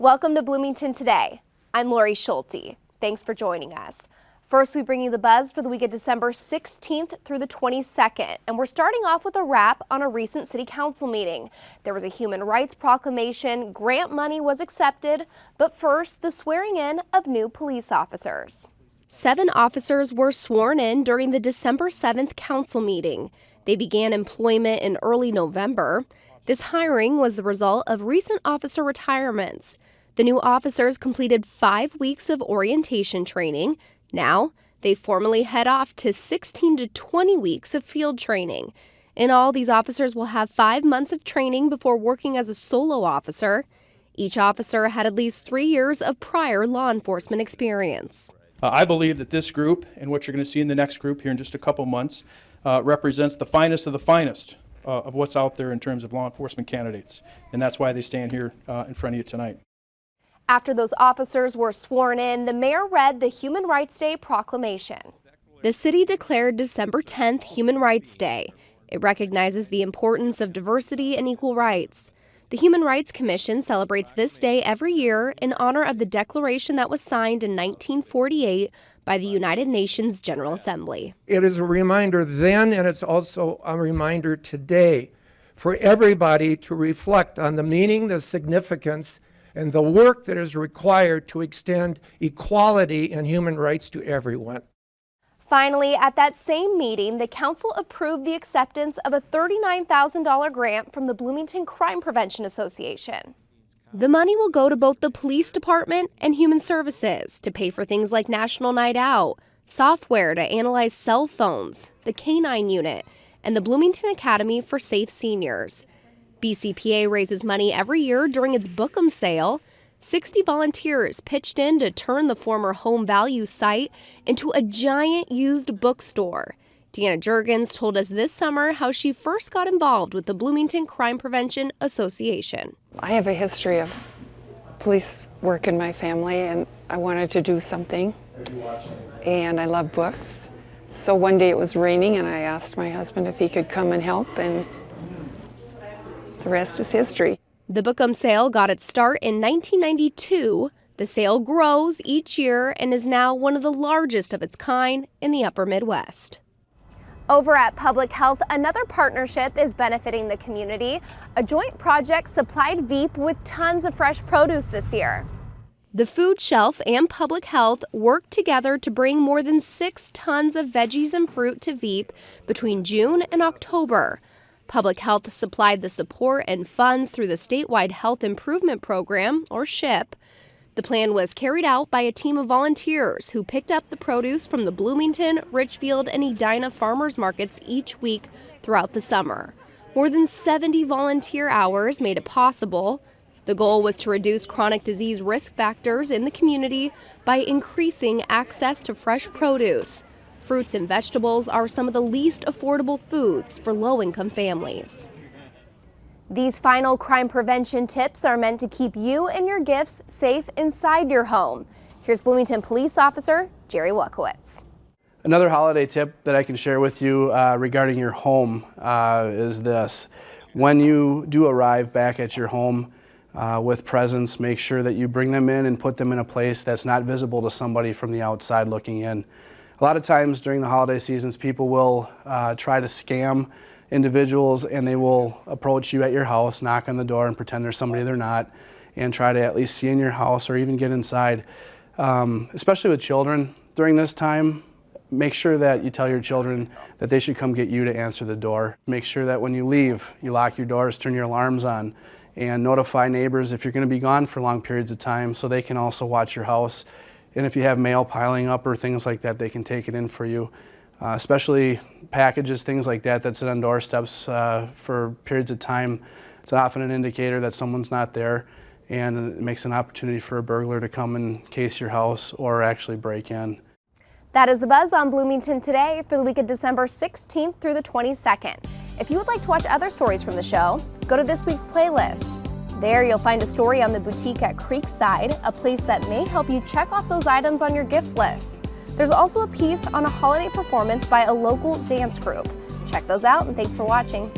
Welcome to Bloomington Today. I'm Lori Schulte. Thanks for joining us. First, we bring you the buzz for the week of December 16th through the 22nd, and we're starting off with a wrap on a recent city council meeting. There was a human rights proclamation, grant money was accepted, but first, the swearing in of new police officers. 7 officers were sworn in during the December 7th council meeting. They began employment in early November. This hiring was the result of recent officer retirements. The new officers completed 5 weeks of orientation training. Now, they formally head off to 16 to 20 weeks of field training. In all, these officers will have 5 months of training before working as a solo officer. Each officer had at least 3 years of prior law enforcement experience. I believe that this group, and what you're going to see in the next group here in just a couple months, represents the finest of the finest of what's out there in terms of law enforcement candidates. And that's why they stand here in front of you tonight. After those officers were sworn in, the mayor read the Human Rights Day proclamation. The city declared December 10th Human Rights Day. It recognizes the importance of diversity and equal rights. The Human Rights Commission celebrates this day every year in honor of the declaration that was signed in 1948 by the United Nations General Assembly. It is a reminder then, and it's also a reminder today for everybody to reflect on the meaning, the significance, and the work that is required to extend equality and human rights to everyone. Finally, at that same meeting, the council approved the acceptance of a $39,000 grant from the Bloomington Crime Prevention Association. The money will go to both the police department and human services to pay for things like National Night Out, software to analyze cell phones, the K-9 unit, and the Bloomington Academy for Safe Seniors. BCPA raises money every year during its Book 'em sale. 60 volunteers pitched in to turn the former Home Value site into a giant used bookstore. Deanna Juergens told us this summer how she first got involved with the Bloomington Crime Prevention Association. I have a history of police work in my family, and I wanted to do something. And I love books. So one day it was raining, and I asked my husband if he could come and help, and the rest is history. The Book 'em sale got its start in 1992. The sale grows each year and is now one of the largest of its kind in the upper Midwest. Over at Public Health, another partnership is benefiting the community. A joint project supplied VEAP with tons of fresh produce this year. The Food Shelf and Public Health worked together to bring more than 6 tons of veggies and fruit to VEAP between June and October. Public Health supplied the support and funds through the Statewide Health Improvement Program, or SHIP. The plan was carried out by a team of volunteers who picked up the produce from the Bloomington, Richfield, and Edina farmers markets each week throughout the summer. More than 70 volunteer hours made it possible. The goal was to reduce chronic disease risk factors in the community by increasing access to fresh produce. Fruits and vegetables are some of the least affordable foods for low-income families. These final crime prevention tips are meant to keep you and your gifts safe inside your home. Here's Bloomington Police Officer Jerry Wachowicz. Another holiday tip that I can share with you regarding your home is this. When you do arrive back at your home with presents, make sure that you bring them in and put them in a place that's not visible to somebody from the outside looking in. A lot of times during the holiday seasons, people will try to scam individuals, and they will approach you at your house, knock on the door, and pretend there's somebody they're not, and try to at least see in your house or even get inside. Especially with children during this time, make sure that you tell your children that they should come get you to answer the door. Make sure that when you leave, you lock your doors, turn your alarms on, and notify neighbors if you're going to be gone for long periods of time so they can also watch your house. And if you have mail piling up or things like that, they can take it in for you. Especially packages, things like that sit on doorsteps for periods of time. It's often an indicator that someone's not there, and it makes an opportunity for a burglar to come and case your house or actually break in. That is the buzz on Bloomington Today for the week of December 16th through the 22nd. If you would like to watch other stories from the show, go to this week's playlist. There you'll find a story on the boutique at Creekside, a place that may help you check off those items on your gift list. There's also a piece on a holiday performance by a local dance group. Check those out, and thanks for watching.